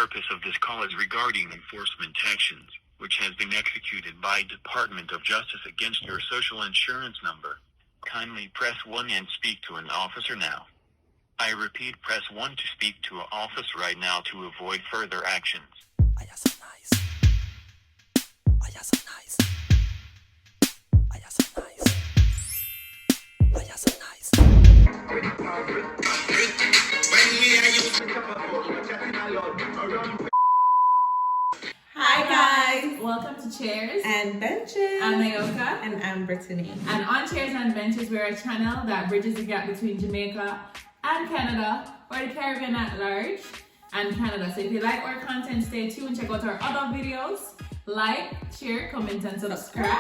Purpose of this call is regarding enforcement actions, which has been executed by Department of Justice against your social insurance number. Kindly press 1 and speak to an officer now. I repeat, press 1 to speak to an office right now to avoid further actions. Ay, so nice. Ay, so nice. Ay, so nice. Ay, so nice. Hi guys, welcome to Chairs and Benches. I'm Nayoka and I'm Brittany. And on Chairs and Benches, we're a channel that bridges the gap between Jamaica and Canada, or the Caribbean at large, and Canada. So if you like our content, stay tuned, check out our other videos, like, share, comment, and subscribe.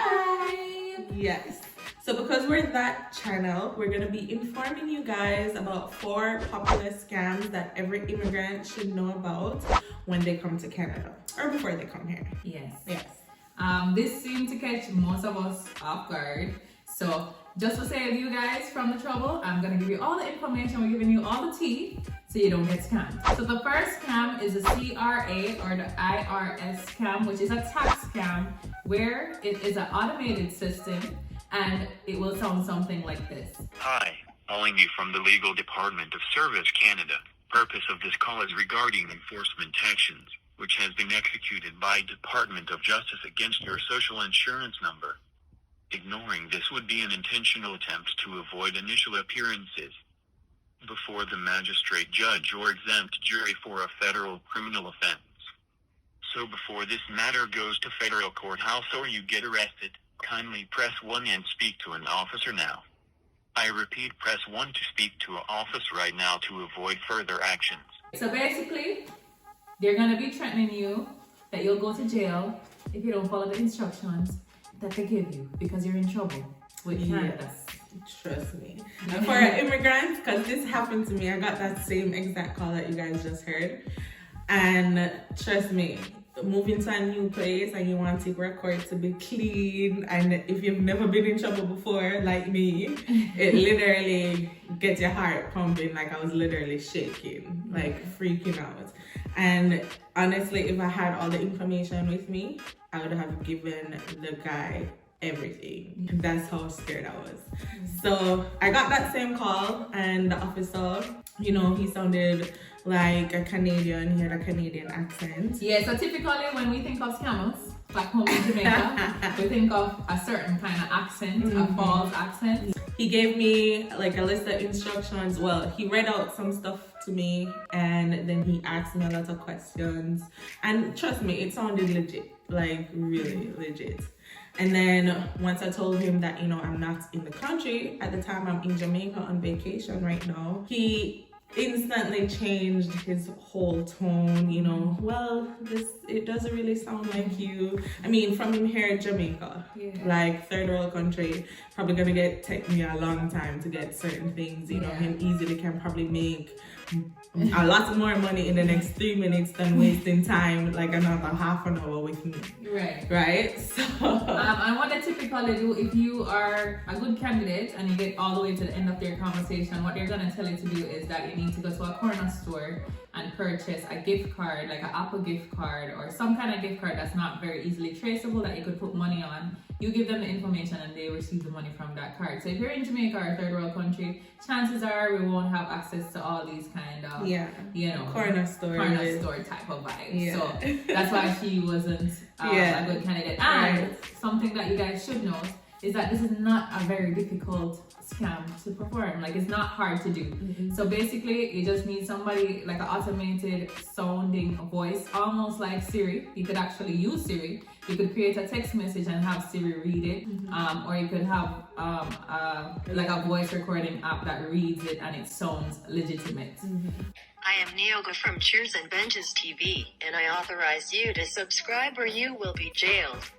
Yes. So because we're that channel, we're going to be informing you guys about 4 popular scams that every immigrant should know about when they come to Canada, or before they come here. Yes. Yes. This seemed to catch most of us off guard. So just to save you guys from the trouble, I'm going to give you all the information. We're giving you all the tea so you don't get scammed. So the first scam is the CRA or the IRS scam, which is a tax scam where it is an automated system and it will sound something like this. Hi, calling you from the Legal Department of Service Canada. Purpose of this call is regarding enforcement actions, which has been executed by Department of Justice against your social insurance number. Ignoring this would be an intentional attempt to avoid initial appearances before the magistrate judge or exempt jury for a federal criminal offense. So before this matter goes to federal courthouse or you get arrested, kindly press 1 and speak to an officer now. I repeat, press 1 to speak to an office right now to avoid further actions. So basically, they're going to be threatening you that you'll go to jail if you don't follow the instructions that they give you because you're in trouble with Canada. Yes, trust me. And for immigrants, because this happened to me, I got that same exact call that you guys just heard. And trust me, moving to a new place and you want your record to be clean, and if you've never been in trouble before like me, it literally gets your heart pumping. Like I was literally shaking, like freaking out. And honestly, if I had all the information with me, I would have given the guy everything. That's how scared I was. So I got that same call, and the officer, you know, he sounded like a Canadian. He had a Canadian accent. Yeah, so typically when we think of scammers back home in Jamaica, we think of a certain kind of accent, a false accent. He gave me like a list of instructions. Well, he read out some stuff to me, and then he asked me a lot of questions. And trust me, it sounded legit, like really legit. And then once I told him that, you know, I'm not in the country at the time, I'm in Jamaica on vacation right now, he instantly changed his whole tone. You know, well, it doesn't really sound like you. I mean, from him here in Jamaica, like third world country, probably gonna take me a long time to get certain things. You know, him easily can probably make a lot more money in the next 3 minutes than wasting time like another half an hour with me. Right. So and what they typically do, if you are a good candidate and you get all the way to the end of their conversation, what they're gonna tell you to do is that you need to go to a corner store and purchase a gift card, like an Apple gift card or some kind of gift card that's not very easily traceable that you could put money on. You give them the information and they receive the money from that card. So if you're in Jamaica or a third world country, chances are we won't have access to all these kind of, you know, corner store type of vibes. So that's why she wasn't a good candidate. And something that you guys should know is that this is not a very difficult scam to perform. Like, it's not hard to do. So basically, you just need somebody like an automated sounding voice, almost like Siri. You could actually use Siri. You could create a text message and have Siri read it, or you could have like a voice recording app that reads it and it sounds legitimate. I am Nayoka from Chairs and Benches TV, and I authorize you to subscribe or you will be jailed.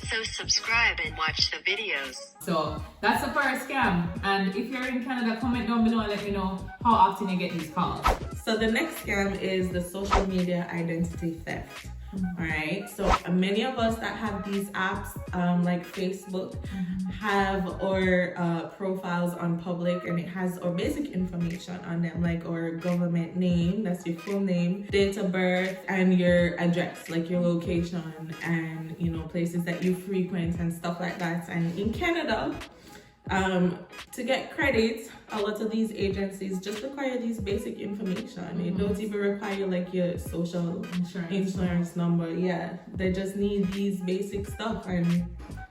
So subscribe and watch the videos. So that's the first scam. And if you're in Canada, comment down below and let me know how often you get these calls. So the next scam is the social media identity theft, All right, so many of us that have these apps, like Facebook, have our profiles on public, and it has our basic information on them, like our government name, that's your full name, date of birth, and your address, like your location, and places that you frequent and stuff like that. And in Canada, to get credit, a lot of these agencies just require these basic information. It don't even require like your social insurance number. Yeah, they just need these basic stuff, and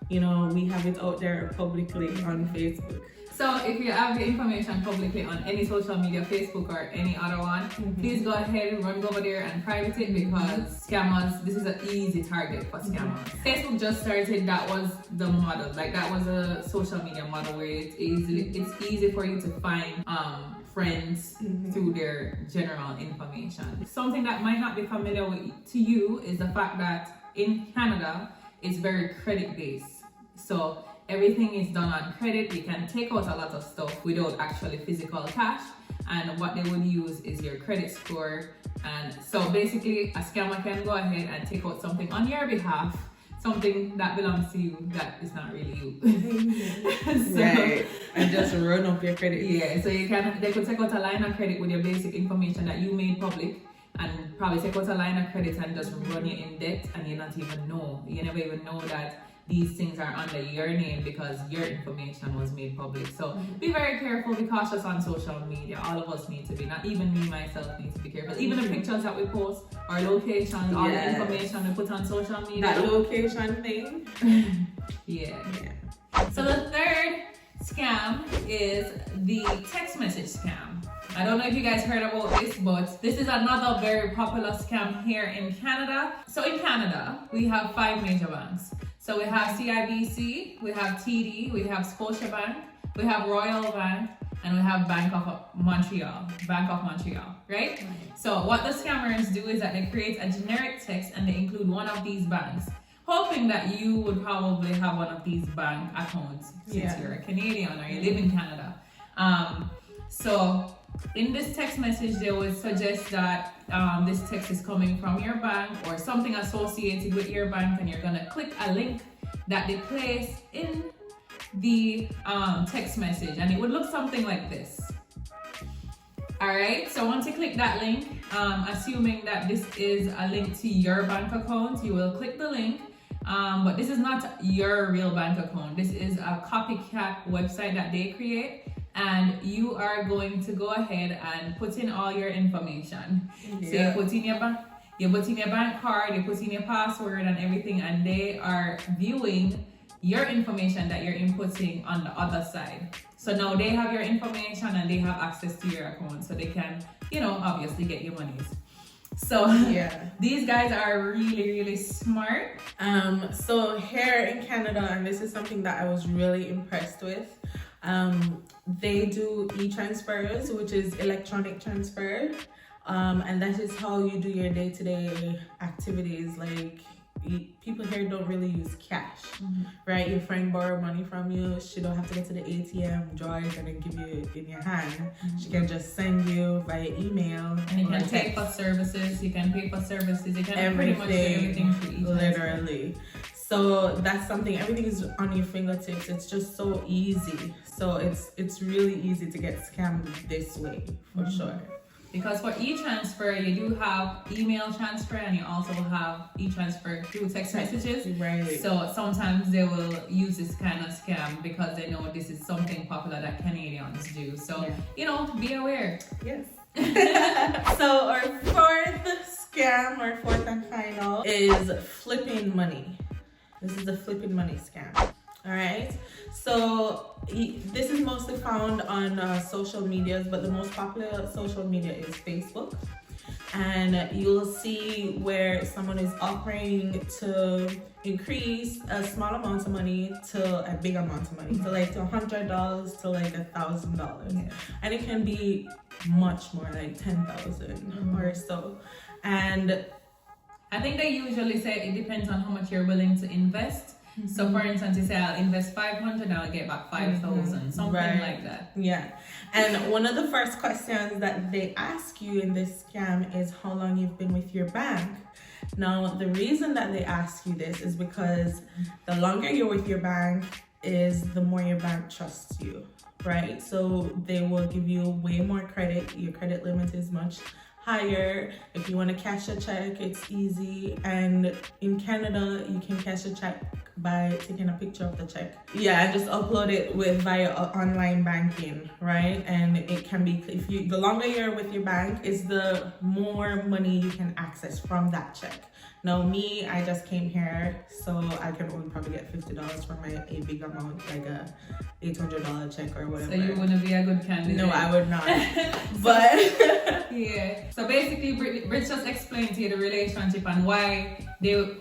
we have it out there publicly on Facebook. So if you have the information publicly on any social media, Facebook or any other one, please go ahead, run over there and private it, because scammers, this is an easy target for scammers. Facebook just started, that was the model, like that was a social media model where it's easy for you to find friends through their general information. Something that might not be familiar to you is the fact that in Canada, it's very credit based. So everything is done on credit. You can take out a lot of stuff without actually physical cash, and what they would use is your credit score. And so basically a scammer can go ahead and take out something on your behalf, something that belongs to you that is not really you. Right, and just run up your credit. Yeah, so they could take out a line of credit with your basic information that you made public, and probably take out a line of credit and just run you in debt, and you never even know that these things are under your name because your information was made public. So be very careful, be cautious on social media. All of us need to be, not even me myself need to be careful. Even the pictures that we post, our locations, all the information we put on social media. That location thing. Yeah. So the third scam is the text message scam. I don't know if you guys heard about this, but this is another very popular scam here in Canada. So in Canada, we have 5 major banks. So we have CIBC, we have TD, we have Scotiabank, we have Royal Bank, and we have Bank of Montreal, right? So what the scammers do is that they create a generic text and they include one of these banks, hoping that you would probably have one of these bank accounts since you're a Canadian or you live in Canada. So in this text message, they would suggest that this text is coming from your bank or something associated with your bank, and you're gonna click a link that they place in the text message, and it would look something like this. All right, so once you click that link, assuming that this is a link to your bank account, you will click the link. But this is not your real bank account. This is a copycat website that they create. And you are going to go ahead and put in all your information. So you put in your bank card, you put in your password and everything, and they are viewing your information that you're inputting on the other side. So now they have your information and they have access to your account, so they can, obviously get your monies. So these guys are really, really smart. So here in Canada, and this is something that I was really impressed with, they do e-transfers, which is electronic transfer, and that is how you do your day-to-day activities. Like people here don't really use cash, right? Your friend borrow money from you, she don't have to go to the ATM, draw it, and then give you in your hand. She can just send you via email. And you can pay for services, you can pretty much do everything through e-transfer. Literally. So that's something, everything is on your fingertips. It's just so easy. So it's really easy to get scammed this way, for sure. Because for e-transfer, you do have email transfer and you also have e-transfer through text messages. Right. So sometimes they will use this kind of scam because they know this is something popular that Canadians do. So, be aware. Yes. So our fourth scam, our fourth and final, is flipping money. This is the flipping money scam. All right. So this is mostly found on social medias, but the most popular social media is Facebook. And you'll see where someone is offering to increase a small amount of money to a big amount of money, to like $100 to like $1,000, and it can be much more, like 10,000 or so. And I think they usually say it depends on how much you're willing to invest. So for instance, you say I'll invest 500 and I'll get back 5,000, something like that. Yeah. And one of the first questions that they ask you in this scam is how long you've been with your bank. Now, the reason that they ask you this is because the longer you're with your bank is the more your bank trusts you, right? So they will give you way more credit. Your credit limit is much higher. If you want to cash a check, it's easy. And in Canada, you can cash a check by taking a picture of the check. Yeah, and just upload it via online banking, right? And it can be, the longer you're with your bank is the more money you can access from that check. Now me, I just came here, so I can only probably get $50 from a big amount, like a $800 check or whatever. So you wouldn't be a good candidate? No, I would not. But yeah. So basically, Britts just explained to you the relationship and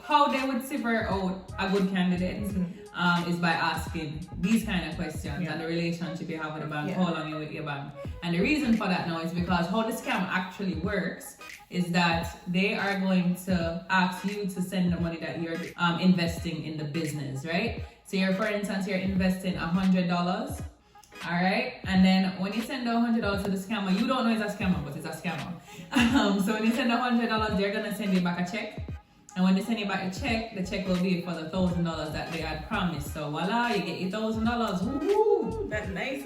how they would figure out a good candidate is by asking these kind of questions and the relationship you have with the bank, how long you're with your bank. And the reason for that now is because how the scam actually works is that they are going to ask you to send the money that you're investing in the business, right? So for instance, you're investing $100, all right? And then when you send the $100 to the scammer, you don't know it's a scammer, but it's a scammer. So when you send the $100, they're gonna send you back a check. And when they send you back a check, the check will be for the $1,000 that they had promised. So voila, you get your $1,000. Woo-hoo! that's nice.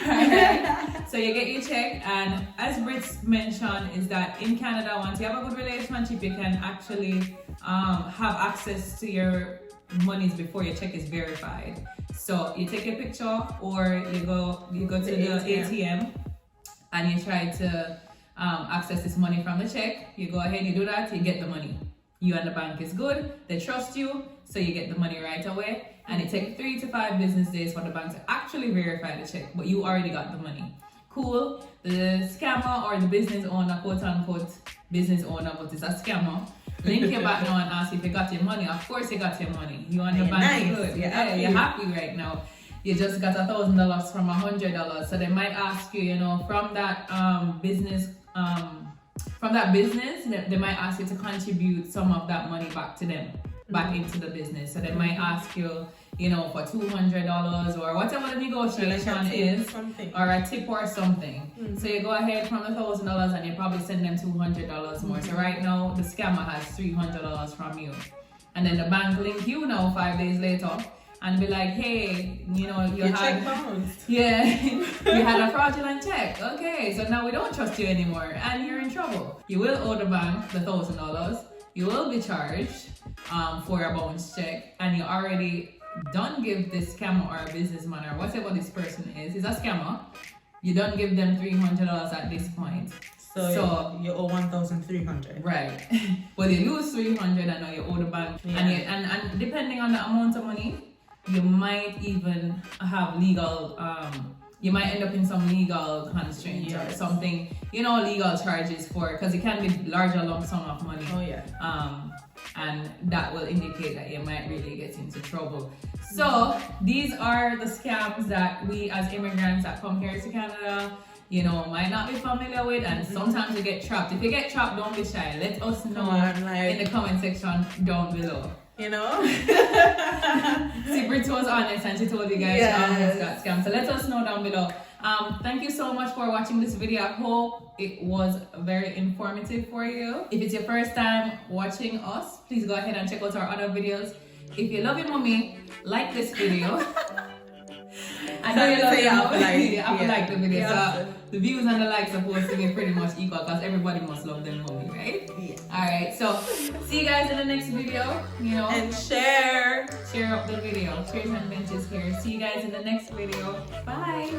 Right. So you get your check, and as Britts mentioned, is that in Canada, once you have a good relationship, you can actually have access to your monies before your check is verified. So you take a picture, or you go to the ATM and you try to access this money from the check. You go ahead, you do that, you get the money. You and the bank is good, they trust you, so you get the money right away. And it takes 3 to 5 business days for the bank to actually verify the check, but you already got the money. Cool. The scammer or the business owner, quote unquote business owner, but it's a scammer, link you back now and ask if you got your money. Of course you got your money. You and the bank is good. Yeah, you're happy right now. You just got $1,000 from $100. So they might ask you, from that business, they might ask you to contribute some of that money back to them, back into the business. So they might ask you, for $200 or whatever the negotiation is, or a tip or something. So you go ahead from the $1,000 and you probably send them $200 more. So right now the scammer has $300 from you, and then the bank link you now 5 days later and be like, hey, you had you had a fraudulent check. Okay, so now we don't trust you anymore and you're in trouble. You will owe the bank the $1,000. You will be charged for a bounce check, and you already don't give this scammer or a businessman or whatever this person is a scammer. You don't give them $300 at this point. So you owe $1,300. Right. Well, you lose $300 and now you owe the bank. Yeah. And depending on the amount of money, you might even have legal, you might end up in some legal constraints or something, legal charges because it can be larger lump sum of money. Oh yeah. And that will indicate that you might really get into trouble. So these are the scams that we as immigrants that come here to Canada, might not be familiar with, and sometimes you get trapped. If you get trapped, don't be shy. Let us know in the comment section down below. See, Britts was honest and she told you guys she almost got scammed. So let us know down below. Thank you so much for watching this video. I hope it was very informative for you. If it's your first time watching us, please go ahead and check out our other videos. If you love your mommy, like this video. I know you love your mommy. You have to like the video. So the views and the likes are supposed to be pretty much equal because everybody must love their mommy, right? Yeah. Alright, so see you guys in the next video. And share up the video. Cheers and benches here. See you guys in the next video. Bye.